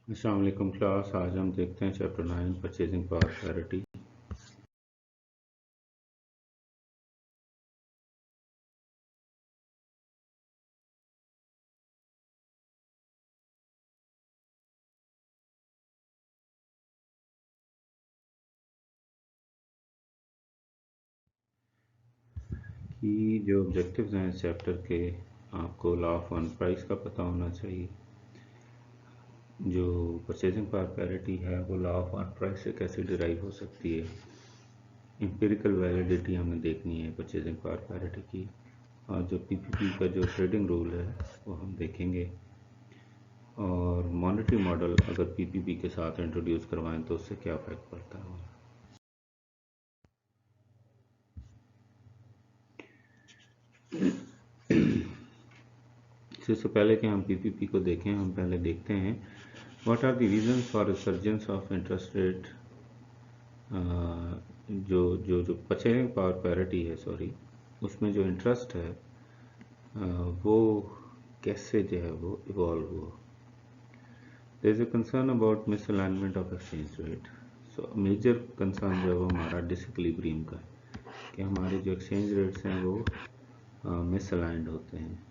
अस्सलाम वालेकुम क्लास। आज हम देखते हैं चैप्टर 9 परचेजिंग पावर पैरिटी। कि जो ऑब्जेक्टिव्स हैं इस चैप्टर के, आपको लॉ ऑफ वन प्राइस का पता होना चाहिए। जो परचेजिंग पावर पैरिटी है वो लॉ ऑफ वन प्राइस से कैसे डिराइव हो सकती है। एम्पिरिकल वैलिडिटी हमें देखनी है परचेजिंग पावर पैरिटी की। और जो पीपीपी का जो ट्रेडिंग रूल है वो हम देखेंगे। और मॉनेटरी मॉडल अगर पीपीपी के साथ इंट्रोड्यूस करवाएं तो उससे क्या फ़र्क पड़ता है। इससे पहले कि हम पीपीपी को देखें, हम पहले देखते हैं what are the reasons for resurgence of interest rate. जो जो जो परचेजिंग पावर पैरिटी है, सॉरी, उसमें जो इंटरेस्ट है वो कैसे जो है वो इवॉल्व हुआ। There is a concern about misalignment of exchange rate. So major concern जो है वो हमारा डिसइक्विलिब्रियम का है कि हमारे जो एक्सचेंज रेट्स हैं वो मिसअलाइंड होते हैं।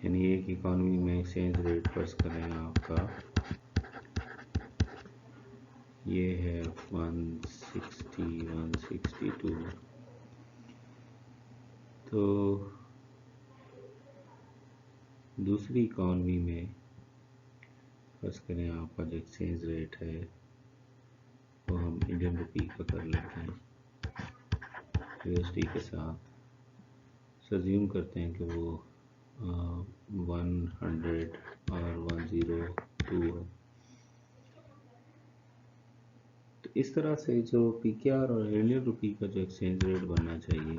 यानी एक इकॉनमी में एक्सचेंज रेट फर्ज करें आपका ये है 160 162, तो दूसरी इकॉनमी में फर्ज करें आपका जो एक्सचेंज रेट है वो हम इंडियन रुपी का कर लेते हैं यूएसडी के साथ। सज्यूम करते हैं कि वो 100 और 102 है। तो इस तरह से जो पीकेआर और इंडियन रुपी का जो एक्सचेंज रेट बनना चाहिए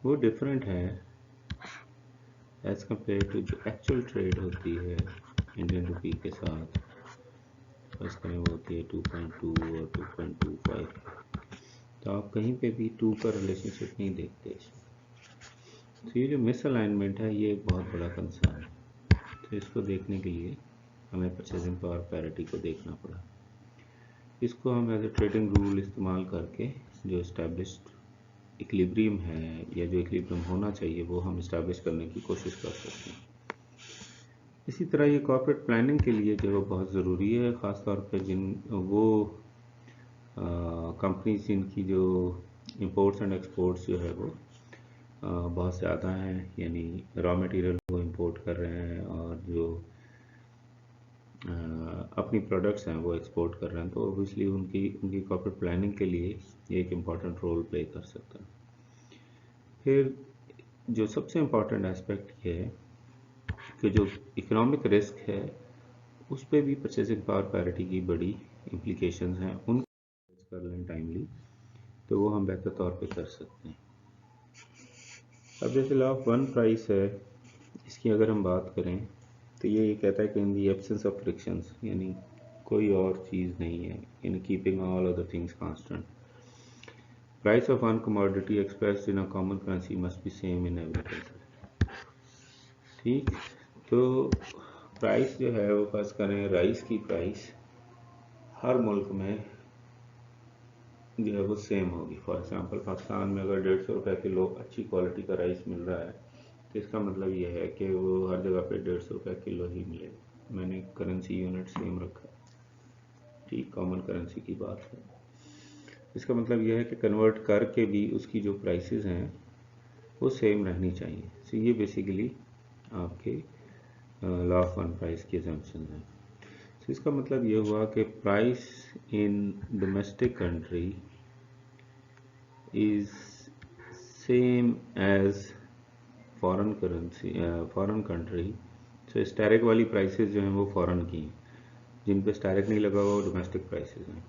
वो डिफरेंट है एज़ कम्पेयर टू जो एक्चुअल ट्रेड होती है इंडियन रुपी के साथ। फर्स्ट करें वो होती है 2.2 और 2.25। तो आप कहीं पे भी 2 का रिलेशनशिप नहीं देखते। तो ये जो मिसअलाइनमेंट है ये एक बहुत बड़ा कंसर्न है। तो इसको देखने के लिए हमें परचेजिंग पावर पैरिटी को देखना पड़ा। इसको हम एज ए ट्रेडिंग रूल इस्तेमाल करके जो इस्टेब्लिश्ड इक्विलिब्रियम है या जो इक्विलिब्रियम होना चाहिए वो हम इस्टेब्लिश करने की कोशिश कर सकते हैं। इसी तरह ये कॉर्पोरेट प्लानिंग के लिए जो है बहुत ज़रूरी है, ख़ास तौर पे जिन वो कंपनीज जिनकी जो इंपोर्ट्स एंड एक्सपोर्ट्स जो है वो बहुत ज़्यादा हैं, यानी रॉ मटेरियल वो इंपोर्ट कर रहे हैं और जो अपनी प्रोडक्ट्स हैं वो एक्सपोर्ट कर रहे हैं। तो ओबियसली उनकी उनकी कॉर्पोरेट प्लानिंग के लिए ये एक इम्पॉर्टेंट रोल प्ले कर सकता है। फिर जो सबसे इम्पॉर्टेंट एस्पेक्ट ये है कि जो इकोनॉमिक रिस्क है उस पर भी परचेजिंग पावर पैरिटी की बड़ी इम्प्लीकेशंस हैं। उनको कर लें टाइमली तो वो हम बेहतर तौर पे कर सकते हैं। अब जैसे लॉ ऑफ वन प्राइस है, इसकी अगर हम बात करें तो ये कहता है कि इन दी एब्सेंस ऑफ फ्रिक्शंस, यानी कोई और चीज़ नहीं है, in keeping all other things constant, price of one commodity expressed in a common currency must be same in every case. ठीक, तो प्राइस जो है वो फर्ज करें राइस की प्राइस हर मुल्क में जो है वो सेम होगी। फॉर एग्जांपल पाकिस्तान में अगर 150 रुपये किलो अच्छी क्वालिटी का राइस मिल रहा है तो इसका मतलब ये है कि वो हर जगह पे 150 रुपये किलो ही मिलेगा। मैंने करेंसी यूनिट सेम रखा है, ठीक, कॉमन करेंसी की बात है। इसका मतलब यह है कि कन्वर्ट करके भी उसकी जो प्राइसेस हैं वो सेम रहनी चाहिए। सो ये बेसिकली आपके लॉ ऑफ वन प्राइस की अजम्पशन है। तो इसका मतलब ये हुआ कि price in domestic country is same as foreign currency foreign country. So asterisk वाली प्राइसेस जो हैं वो फॉरेन की हैं, जिन पे स्टैरिक नहीं लगा हुआ वो डोमेस्टिक प्राइसेस हैं।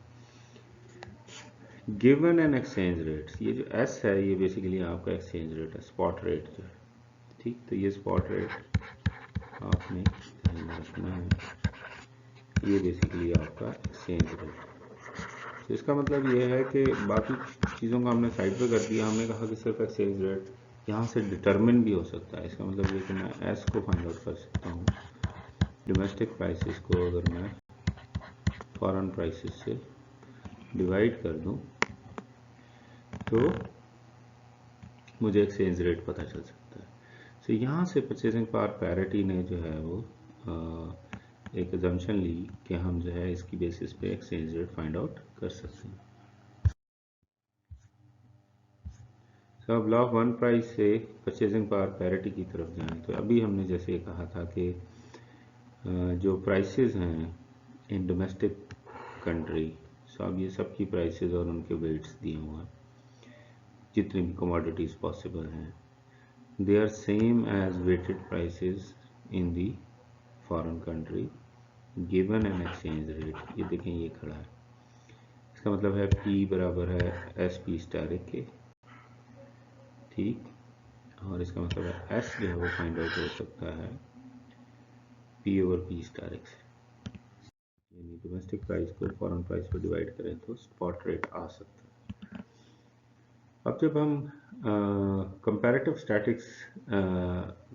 गिवन एन एक्सचेंज रेट, ये जो एस है ये बेसिकली आपका एक्सचेंज रेट है, स्पॉट रेट जो है, ठीक। तो ये स्पॉट रेट आपने ध्यान में रखना है, ये बेसिकली आपका एक्सचेंज रेट। तो इसका मतलब ये है कि बाकी चीज़ों को हमने साइड पे कर दिया। हमने कहा कि सिर्फ एक्सचेंज रेट यहाँ से डिटरमिन भी हो सकता है। इसका मतलब ये कि मैं एस को फाइंड आउट कर सकता हूँ। डोमेस्टिक प्राइसेस को अगर मैं फॉरेन प्राइसेस से डिवाइड कर दूँ तो मुझे एक्सचेंज रेट पता चल सकता है। तो यहाँ से परचेजिंग पावर पैरिटी ने जो है वो एक अजम्पशन ली कि हम जो है इसकी बेसिस पे एक्सचेंज रेट फाइंड आउट कर सकते हैं। तो अब लॉ ऑफ वन प्राइस से परचेजिंग पावर पैरिटी की तरफ जाएं तो अभी हमने जैसे कहा था कि जो प्राइसेस हैं इन डोमेस्टिक कंट्री, सो अब ये सब की प्राइसेस और उनके वेट्स दिए हुए हैं, जितनी भी कमोडिटीज़ पॉसिबल हैं, they are same as weighted prices in the foreign country given an exchange rate। ये देखें ये खड़ा है, इसका मतलब है P बराबर है एस पी स्टैरिक के, ठीक, और इसका मतलब है S जो है वो फाइंड आउट हो सकता है P ओवर P स्टैरिक से, यानी डोमेस्टिक प्राइस को फॉरेन प्राइस पर डिवाइड करें तो स्पॉट रेट आ सकता है। अब जब हम कंपैरेटिव स्टैटिक्स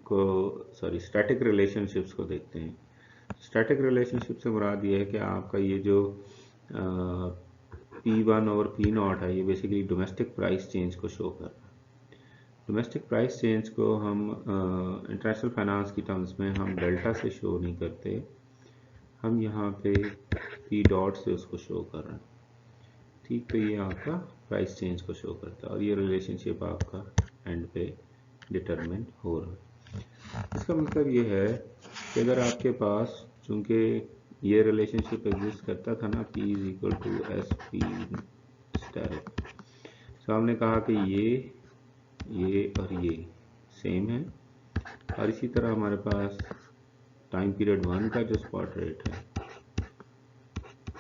को स्टैटिक रिलेशनशिप्स को देखते हैं, स्टैटिक रिलेशनशिप से मुराद ये है कि आपका ये जो P1 और P0 है ये बेसिकली डोमेस्टिक प्राइस चेंज को शो कर रहा है। डोमेस्टिक प्राइस चेंज को हम इंटरनेशनल फाइनेंस की टर्म्स में हम डेल्टा से शो नहीं करते, हम यहाँ पे P डॉट से उसको शो कर रहे हैं, ठीक। तो ये आपका प्राइस चेंज को शो करता है और ये रिलेशनशिप आपका एंड पे डिटरमिन हो रहा है। इसका मतलब ये है कि अगर आपके पास, चूंकि ये रिलेशनशिप एग्जिस्ट करता था ना, P is equal to S P asterisk, तो हमने कहा कि ये और ये सेम है, और इसी तरह हमारे पास टाइम पीरियड 1 का जो स्पॉट रेट है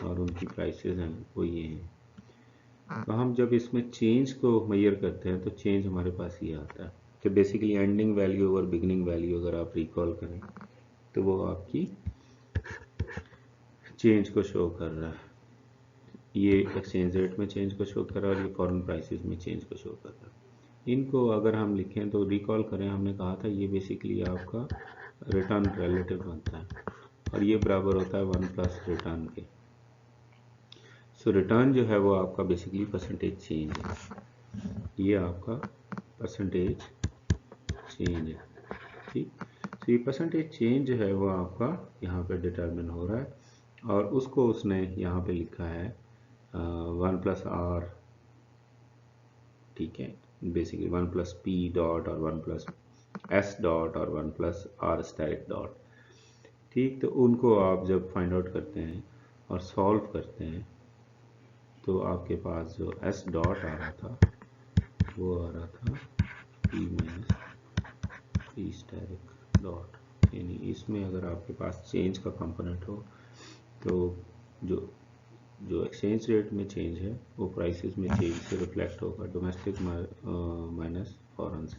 और उनकी प्राइसेस हैं वो ये हैं। तो हम जब इसमें चेंज को मेजर करते हैं तो चेंज हमारे पास ये आता है कि बेसिकली एंडिंग वैल्यू और बिगिनिंग वैल्यू अगर आप रिकॉल करें तो वो आपकी चेंज को शो कर रहा है, ये एक्सचेंज रेट में चेंज को शो कर रहा है और ये फॉरेन प्राइसेस में चेंज को शो कर रहा है। इनको अगर हम लिखें तो रिकॉल करें, हमने कहा था ये बेसिकली आपका रिटर्न रिलेटिव बनता है और ये बराबर होता है 1 प्लस रिटर्न के। सो रिटर्न जो है वो आपका बेसिकली परसेंटेज चेंज है, ये आपका परसेंटेज चेंज है, ठीक। तो ये परसेंटेज चेंज जो है वो आपका यहाँ पे डिटरमिन हो रहा है और उसको उसने यहाँ पे लिखा है 1 प्लस आर, ठीक है, बेसिकली 1 प्लस पी डॉट और 1 प्लस एस डॉट और 1 प्लस आर स्टैरिक डॉट, ठीक। तो उनको आप जब फाइंड आउट करते हैं और सॉल्व करते हैं तो आपके पास जो एस डॉट आ रहा था वो आ रहा था P minus P asterisk dot, यानी इसमें अगर आपके पास चेंज का कंपोनेंट हो तो जो एक्सचेंज रेट में चेंज है वो प्राइसेस में चेंज से रिफ्लेक्ट होगा, डोमेस्टिक माइनस फॉरेन से,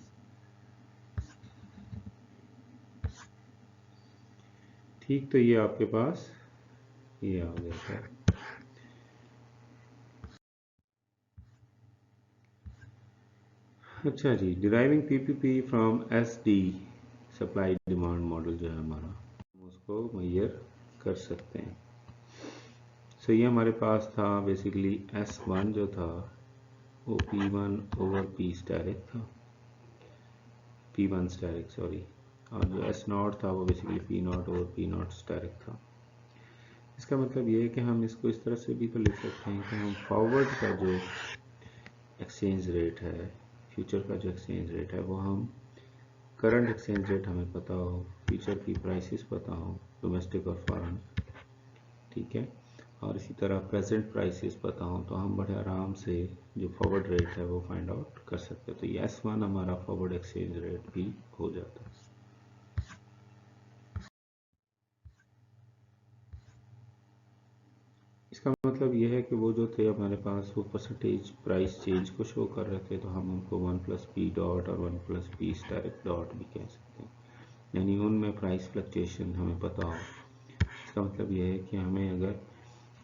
ठीक। तो ये आपके पास ये आ गया था। अच्छा जी, deriving PPP from SD supply demand model जो है हमारा, हम उसको मेजर कर सकते हैं। सो ये हमारे पास था बेसिकली S1 जो था वो P1 ओवर P स्टैरिक था, P1 स्टैरिक सॉरी, और जो S0 था वो basically P0 over P0 asterisk था। इसका मतलब ये है कि हम इसको इस तरह से भी तो लिख सकते हैं कि हम फॉरवर्ड का जो एक्सचेंज रेट है, फ्यूचर का जो एक्सचेंज रेट है वो हम करंट एक्सचेंज रेट हमें पता हो, फ्यूचर की प्राइसेस पता हो डोमेस्टिक और फॉरेन, ठीक है, और इसी तरह प्रेजेंट प्राइसेस पता हो तो हम बड़े आराम से जो फॉरवर्ड रेट है वो फाइंड आउट कर सकते हैं। तो ये S1 हमारा फॉरवर्ड एक्सचेंज रेट भी हो जाता है। इसका मतलब ये है कि वो जो थे हमारे पास वो परसेंटेज प्राइस चेंज को शो कर रहे थे, तो हम उनको 1 प्लस पी डॉट और 1 प्लस पी स्टैरिक डॉट भी कह सकते हैं, यानी उनमें प्राइस फ्लक्चुएशन हमें पता हो। इसका मतलब ये है कि हमें अगर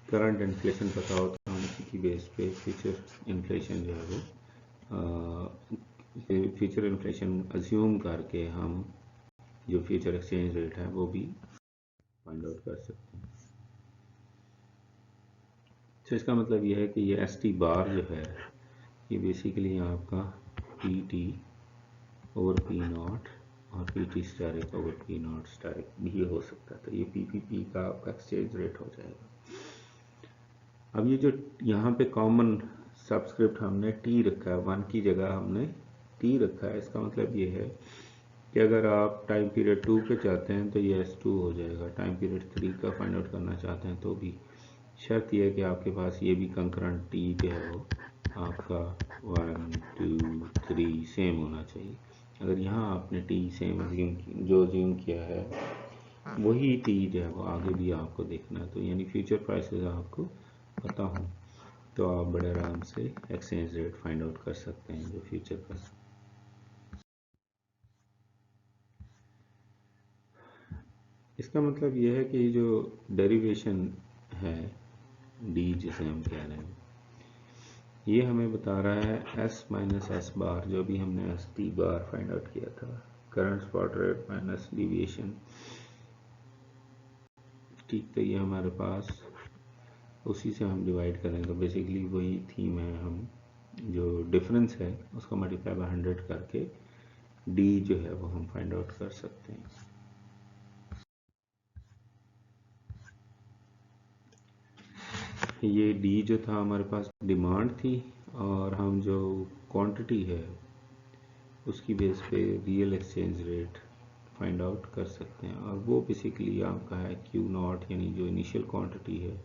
करंट इन्फ्लेशन पता हो तो हम उसी की बेस पे फ्यूचर इन्फ्लेशन जो है वो फ्यूचर इन्फ्लेशन अज्यूम करके हम जो फ्यूचर एक्सचेंज रेट है वो भी फाइंड आउट कर सकते हैं। तो इसका मतलब ये है कि ये एस टी बार जो है ये बेसिकली आपका P T over P not और P T asterisk over P not asterisk भी हो सकता है। तो ये पी पी पी का आपका एक्सचेंज रेट हो जाएगा। अब ये जो यहाँ पे कॉमन सबस्क्रिप्ट हमने टी रखा है, 1 की जगह हमने टी रखा है, इसका मतलब ये है कि अगर आप टाइम पीरियड 2 पे चाहते हैं तो ये S2 हो जाएगा। टाइम पीरियड 3 का फाइंड आउट करना चाहते हैं तो भी शर्त यह है कि आपके पास ये भी कंकरेंट टी जो है वो आपका 1 2 3 सेम होना चाहिए। अगर यहाँ आपने टी सेम जो अज्यूम किया है वही टी जो है वो आगे भी आपको देखना है, तो यानी फ्यूचर प्राइसेस आपको पता हो तो आप बड़े आराम से एक्सचेंज रेट फाइंड आउट कर सकते हैं जो फ्यूचर का। इसका मतलब ये है कि जो डेरिवेशन है डी जिसे हम कह रहे हैं ये हमें बता रहा है एस माइनस एस बार, जो भी हमने S T bar find out किया था, current spot rate minus deviation. ठीक, तो ये हमारे पास उसी से हम डिवाइड करें तो बेसिकली वही थीम है, हम जो डिफरेंस है उसको मल्टीप्लाई बाय 100 करके डी जो है वो हम फाइंड आउट कर सकते हैं। ये डी जो था हमारे पास डिमांड थी और हम जो क्वांटिटी है उसकी बेस पे real exchange rate find out कर सकते हैं, और वो बेसिकली आपका है क्यू नॉट, यानी जो इनिशियल क्वांटिटी है,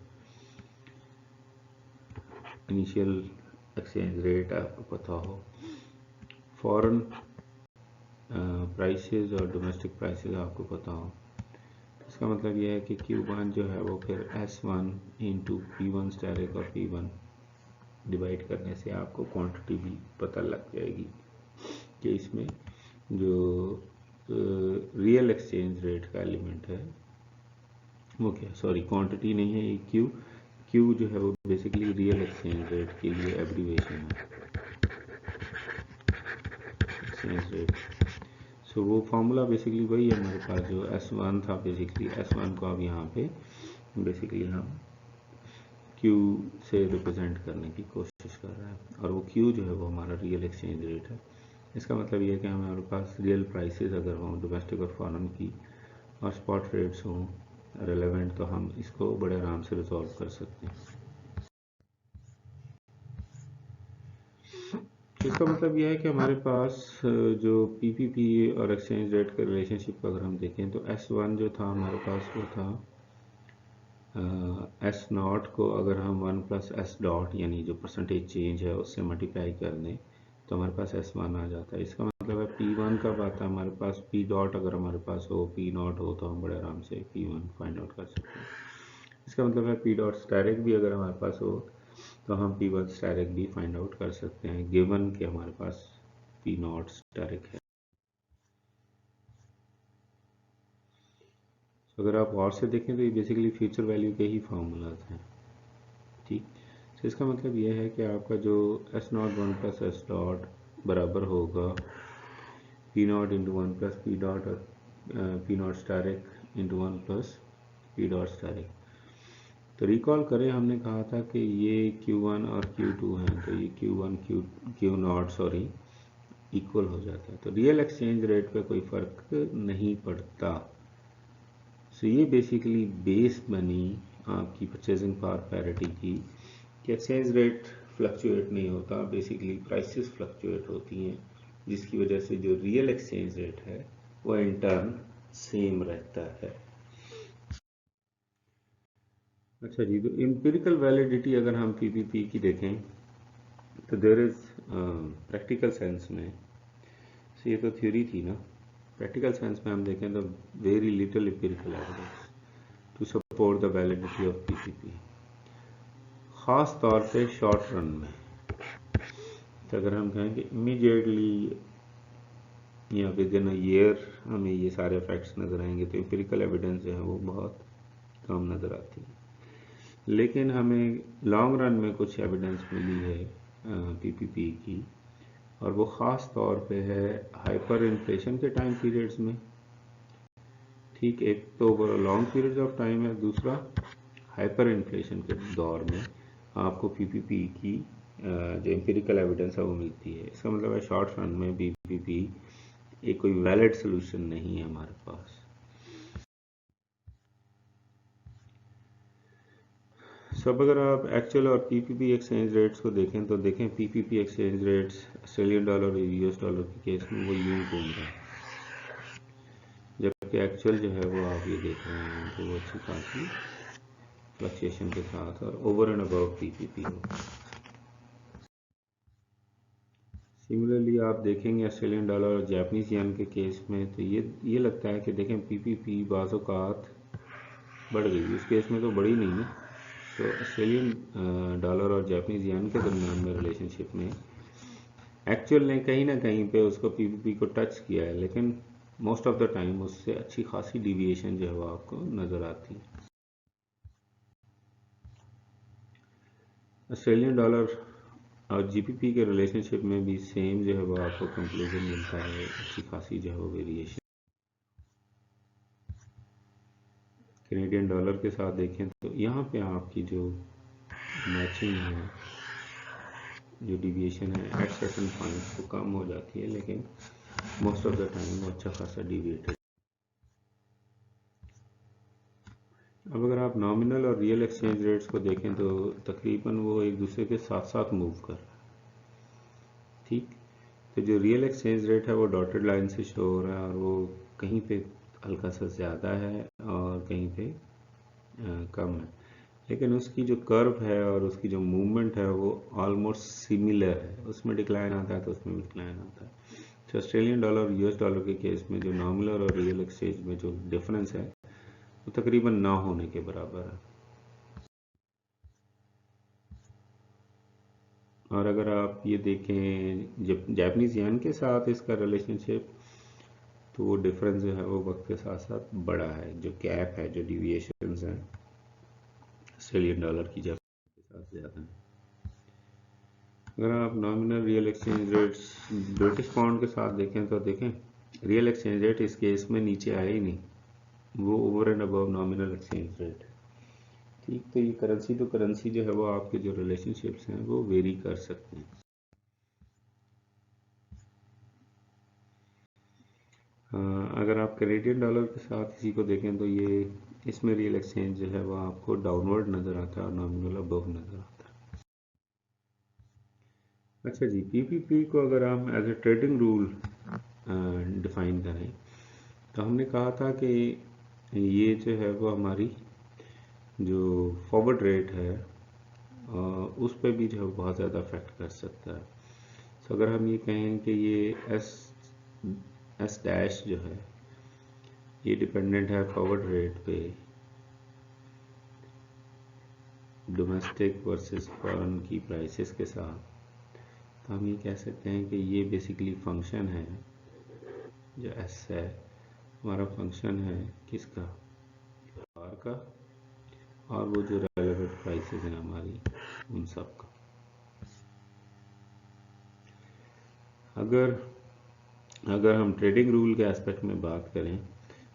इनिशियल एक्सचेंज रेट आपको पता हो, फॉरेन प्राइसेस और डोमेस्टिक प्राइसेस आपको पता हो। इसका मतलब यह है कि Q1 जो है वो फिर S1 इंटू P1 स्टैरिक और P1 डिवाइड करने से आपको क्वांटिटी भी पता लग जाएगी कि इसमें जो रियल एक्सचेंज रेट का एलिमेंट है वो क्या, सॉरी क्वांटिटी नहीं है ये क्यू जो है वो बेसिकली रियल एक्सचेंज रेट के लिए एब्रीवेशन है, एक्सचेंज रेट। सो वो फार्मूला बेसिकली वही है हमारे पास जो S1 था, बेसिकली S1 को अब यहाँ पे बेसिकली हम Q से रिप्रेजेंट करने की कोशिश कर रहे हैं, और वो Q जो है वो हमारा रियल एक्सचेंज रेट है। इसका मतलब ये है कि हमारे पास रियल प्राइसेस अगर हों डोमेस्टिक और फॉरेन की और स्पॉट रेट्स हों रेलेवेंट, तो हम इसको बड़े आराम से रिजॉल्व कर सकते हैं। इसका मतलब यह है कि हमारे पास जो पीपीपी और एक्सचेंज रेट के रिलेशनशिप का अगर हम देखें तो S1 जो था हमारे पास वो था एस नॉट को अगर हम 1 प्लस एस डॉट यानी जो परसेंटेज चेंज है उससे मल्टीप्लाई कर दें तो हमारे पास S1 आ जाता है। इसका मतलब है P1 कब आता है हमारे पास, P डॉट अगर हमारे पास हो, P नॉट हो, तो हम बड़े आराम से P1 फाइंड आउट कर सकते हैं। इसका मतलब है P डॉट स्टैरिक भी अगर हमारे पास हो तो हम P1 स्टैरिक भी फाइंड आउट कर सकते हैं, गिवन कि हमारे पास P नॉट स्टैरिक है। तो अगर आप और से देखें तो ये बेसिकली फ्यूचर वैल्यू के ही फार्मूलाज हैं। ठीक, तो इसका मतलब यह है कि आपका जो S not 1 plus S dot बराबर होगा P not into 1 plus P dot और P not asterisk into 1 plus P dot asterisk. तो रिकॉल करें हमने कहा था कि ये Q1 और Q2 हैं, तो ये Q1 Q not sorry equal हो जाता है, तो रियल एक्सचेंज रेट पे कोई फ़र्क नहीं पड़ता। सो ये बेसिकली बेस बनी आपकी परचेजिंग पावर पैरिटी की कि एक्सचेंज रेट फ्लक्चुएट नहीं होता, बेसिकली प्राइसेस फ्लक्चुएट होती हैं, जिसकी वजह से जो रियल एक्सचेंज रेट है वो इन टर्न सेम रहता है। अच्छा जी, तो एम्पिरिकल वैलिडिटी अगर हम पीपीपी की देखें तो देयर इज प्रैक्टिकल सेंस में, so ये तो थ्योरी थी ना, प्रैक्टिकल सेंस में हम देखें तो very little empirical evidence to support the validity of PPP, ख़ास तौर पे शॉर्ट रन में। तो अगर हम कहें कि इमीडिएटली या विद इन अ ईयर हमें ये सारे फैक्ट्स नज़र आएंगे तो एम्पिरिकल एविडेंस जो है वो बहुत कम नज़र आती है, लेकिन हमें लॉन्ग रन में कुछ एविडेंस मिली है पीपीपी की और वो ख़ास तौर पे है हाइपर इन्फ्लेशन के टाइम पीरियड्स में। ठीक, एक तो लॉन्ग पीरियड ऑफ टाइम है, दूसरा हाइपर इन्फ्लेशन के दौर में आपको पीपीपी की जो एम्पिरिकल एविडेंस है वो मिलती है। इसका मतलब है शॉर्ट रन में पीपीपी एक कोई वैलिड सोल्यूशन नहीं है हमारे पास। सब अगर आप एक्चुअल और पीपीपी एक्सचेंज रेट्स को देखें तो देखें PPP exchange rates Australian dollar और यूएस डॉलर के केस में वो यूं घूम रहा है, जबकि एक्चुअल जो है वो आप ये देख रहे हैं कि वो अच्छी खासी फ्लक्चुएशन के साथ और ओवर एंड अबव पीपीपी हो। सिमिलरली आप देखेंगे ऑस्ट्रेलियन डॉलर और जापानीज येन के केस में तो ये लगता है कि देखें पीपीपी बाज़-औक़ात बढ़ गई, उस केस में तो बढ़ी नहीं है। तो ऑस्ट्रेलियन डॉलर और जापानीज येन के दरमियान में रिलेशनशिप में एक्चुअल ने कहीं ना कहीं पे उसको पीपीपी को टच किया है, लेकिन मोस्ट ऑफ द टाइम उससे अच्छी खासी डिविएशन जो है वो आपको नज़र आती है। ऑस्ट्रेलियन डॉलर और जीपीपी के रिलेशनशिप में भी सेम जो है वो आपको कंक्लूजन मिलता है, अच्छी खासी जो है वो वेरिएशन। कैनेडियन डॉलर के साथ देखें तो यहाँ पे आपकी जो मैचिंग है, जो डिविएशन है एट सर्टन पॉइंट्स वो कम हो जाती है, लेकिन मोस्ट ऑफ द टाइम वो अच्छा खासा डिविएटेड। अब अगर आप नॉमिनल और रियल एक्सचेंज रेट्स को देखें तो तकरीबन वो एक दूसरे के साथ साथ मूव कर रहा है। ठीक, तो जो रियल एक्सचेंज रेट है वो डॉटेड लाइन से शो हो रहा है और वो कहीं पे हल्का सा ज़्यादा है और कहीं पे कम है, लेकिन उसकी जो कर्व है और उसकी जो मूवमेंट है वो ऑलमोस्ट सिमिलर है। उसमें डिक्लाइन आता है तो उसमें भी डिक्लाइन आता है। तो ऑस्ट्रेलियन डॉलर और यूएस डॉलर के केस में जो नॉमिनल और रियल एक्सचेंज में जो डिफरेंस है वो तकरीबन ना होने के बराबर है। और अगर आप ये देखें जब जापानीज येन के साथ इसका रिलेशनशिप, तो वो डिफरेंस जो है वो वक्त के साथ साथ बढ़ा है। जो गैप है, जो डिविएशंस हैं ऑस्ट्रेलियन डॉलर की जापान के साथ ज़्यादा है। अगर आप nominal real exchange rates British pound के साथ देखें तो देखें रियल एक्सचेंज रेट इस केस में नीचे आया ही नहीं, वो over and above nominal exchange rate. ठीक, तो ये करेंसी टू करेंसी जो है वो आपके जो रिलेशनशिप्स हैं वो वेरी कर सकते हैं। अगर आप कैनेडियन डॉलर के साथ इसी को देखें तो ये इसमें रियल एक्सचेंज जो है वो आपको डाउनवर्ड नज़र आता है और नॉमिनल अबव नज़र आता है। अच्छा जी, पीपीपी को अगर हम as a trading rule define करें तो हमने कहा था कि ये जो है वो हमारी जो फॉरवर्ड रेट है उस पर भी जो है बहुत ज़्यादा अफेक्ट कर सकता है। तो अगर हम ये कहें कि ये एस डैश जो है ये डिपेंडेंट है फॉरवर्ड रेट पे डोमेस्टिक वर्सेस फॉरेन की प्राइसेस के साथ, तो हम ये कह सकते हैं कि ये बेसिकली फंक्शन है, जो एस है हमारा फंक्शन है किसका, आर का, और वो जो रेलेवेंट प्राइसेस हैं हमारी उन सब का। अगर हम ट्रेडिंग रूल के एस्पेक्ट में बात करें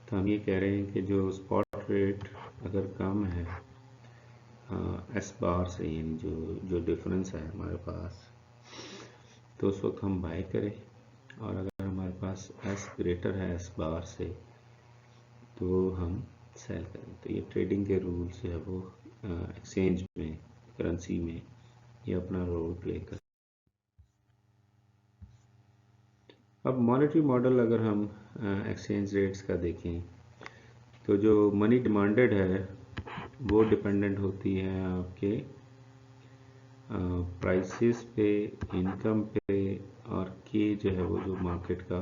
तो हम ये कह रहे हैं कि जो स्पॉट रेट अगर कम है एस बार से, यानी जो डिफरेंस है हमारे पास, तो उस वक्त हम बाय करें, और अगर हमारे पास एस ग्रेटर है एस बार से तो हम सेल करें। तो ये ट्रेडिंग के रूल्स है वो एक्सचेंज में, करेंसी में ये अपना रोल प्ले कर। अब मॉनेटरी मॉडल अगर हम एक्सचेंज रेट्स का देखें तो जो मनी डिमांडेड है वो डिपेंडेंट होती है आपके प्राइसेस पे, इनकम पे, और के जो है वो जो मार्केट का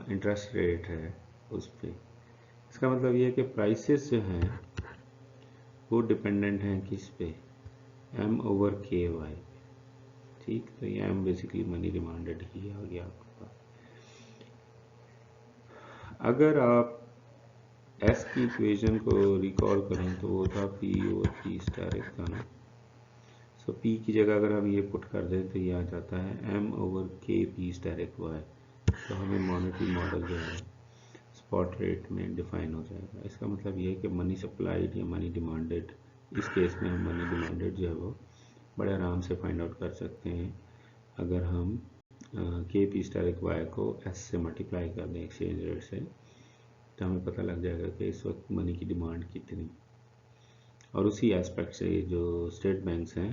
इंटरेस्ट रेट है उस पे। इसका मतलब ये है कि प्राइसेस जो हैं वो डिपेंडेंट हैं किस पे, एम ओवर के वाई। ठीक, तो ये एम बेसिकली मनी डिमांडेड ही आ गया आपके पास। अगर आप एस की इक्वेशन को रिकॉल करें तो वो था पी ओवर पी स्टार का ना। सो पी की जगह अगर हम ये पुट कर दें तो ये आ जाता है एम ओवर के पी स्टेरिक वाई। तो हमें मॉनेटरी मॉडल जो है स्पॉट रेट में डिफाइन हो जाएगा। इसका मतलब ये है कि मनी सप्लाइड या मनी डिमांडेड, इस केस में हम मनी डिमांडेड जो है वो बड़े आराम से फाइंड आउट कर सकते हैं अगर हम के पी स्टेरिक वाई को एस से मल्टीप्लाई कर दें एक्सचेंज रेट से, तो हमें पता लग जाएगा कि इस वक्त मनी की डिमांड कितनी। और उसी एस्पेक्ट से जो स्टेट बैंक्स हैं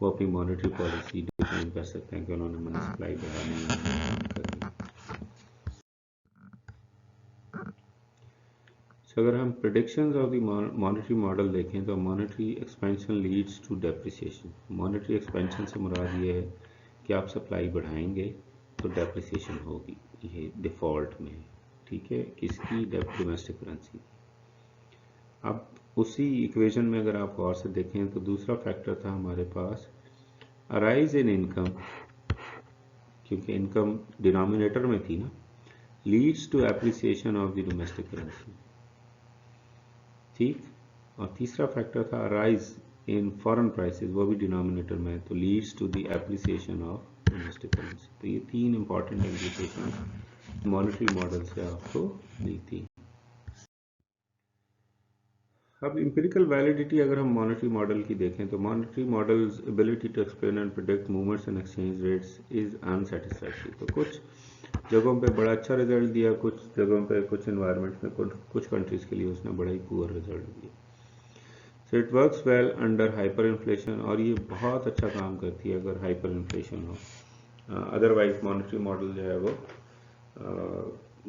वो अपनी मॉनेटरी पॉलिसी डिफाइन कर सकते हैं कि उन्होंने मनी सप्लाई बढ़ानी है या कम करनी है। तो अगर हम predictions of the monetary model देखें तो monetary expansion leads to depreciation. Monetary expansion से मुराद ये है कि आप सप्लाई बढ़ाएंगे तो डेप्रिसिएशन होगी, ये डिफ़ॉल्ट में, ठीक है, किसकी, डोमेस्टिक करेंसी। अब उसी इक्वेशन में अगर आप गौर से देखें तो दूसरा फैक्टर था हमारे पास अराइज इन इनकम, क्योंकि इनकम डिनोमिनेटर में थी ना, leads to appreciation of the domestic currency, ठीक। और तीसरा फैक्टर था अराइज इन फॉरेन प्राइसेस, वो भी डिनोमिनेटर में, तो leads to the appreciation of domestic currency. तो ये तीन इंपॉर्टेंट इम्प्लीकेशन मॉनेटरी मॉडल से आपको मिलती। अब इंपिरिकल वैलिडिटी अगर हम मॉनेटरी मॉडल की देखें तो monetary models ability to explain and predict movements and exchange rates is unsatisfactory. तो कुछ जगहों पे बड़ा अच्छा रिजल्ट दिया, कुछ जगहों पे, कुछ इन्वायरमेंट्स में, कुछ कंट्रीज़ के लिए उसने बड़ा ही पुअर रिजल्ट दिया। So it works well under hyper inflation, और ये बहुत अच्छा काम करती है अगर हाइपर इन्फ्लेशन हो। अदरवाइज मॉनेटरी मॉडल जो है वो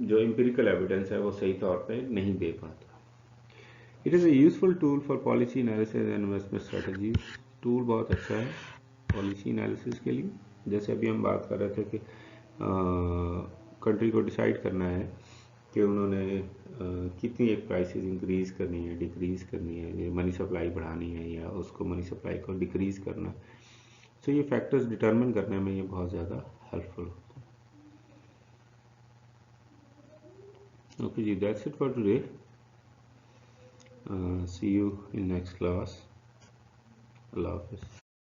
जो एम्पिरिकल एविडेंस है वो सही तौर पे नहीं दे पाता। It is a useful tool for policy analysis and investment strategies. Tool बहुत अच्छा है पॉलिसी एनालिसिस के लिए। जैसे अभी हम बात कर रहे थे कि कंट्री को डिसाइड करना है कि उन्होंने कितनी एक प्राइसेस इंक्रीज़ करनी है, डिक्रीज़ करनी है, मनी सप्लाई बढ़ानी है या उसको मनी सप्लाई को डिक्रीज़ करना है। तो ये फैक्टर्स डिटरमिन करने में ये बहुत ज़्यादा हेल्पफुल होता है। ओके जी, that's it for today. See you in next class. Allah Hafiz.